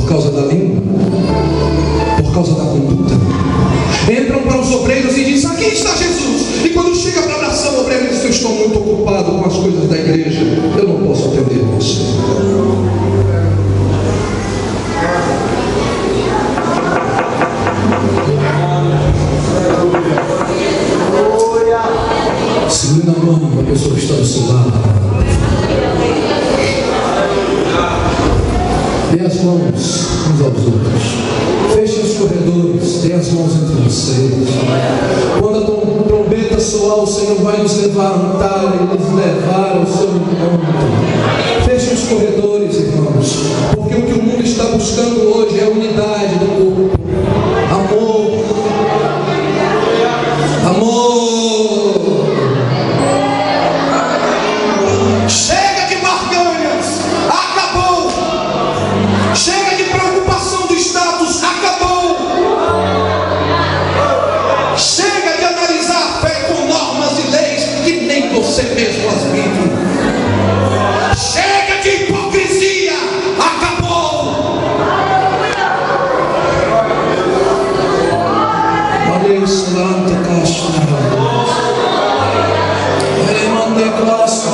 por causa da língua, por causa da conduta. Entram para os obreiros e dizem: aqui está Jesus. E quando chega para a oração, o obreiro diz: eu estou muito ocupado com as coisas da igreja, eu não posso atender você. Segura a mão da pessoa que está do seu lado. Dê as mãos uns aos outros. Fechem os corredores. Dê as mãos entre vocês. Quando a trombeta soar, o Senhor vai nos levantar e nos levar ao seu encontro. Fechem os corredores, irmãos. Porque o que o mundo está buscando hoje é a unidade do corpo. Amor. Amor. Chega de barganhas, acabou. Chega de preocupação do status, acabou. Chega de analisar a fé com normas e leis que nem você mesmo as vive. Chega de hipocrisia, acabou. Olha isso, Lante Castro. Ele manda classe.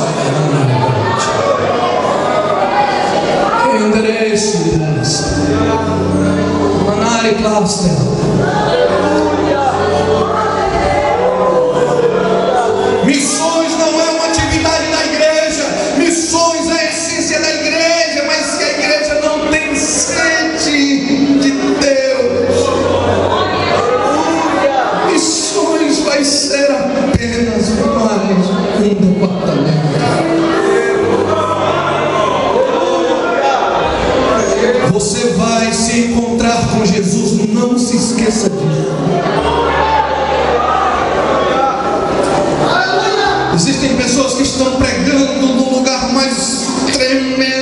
Endereço, Manari Cluster. Missões não é uma atividade da igreja. Missões é a essência da igreja. Mas se a igreja não tem sede de Deus, missões vai ser apenas mais um departamento. Você vai se encontrar com Jesus, não se esqueça disso. Existem pessoas que estão pregando no lugar mais tremendo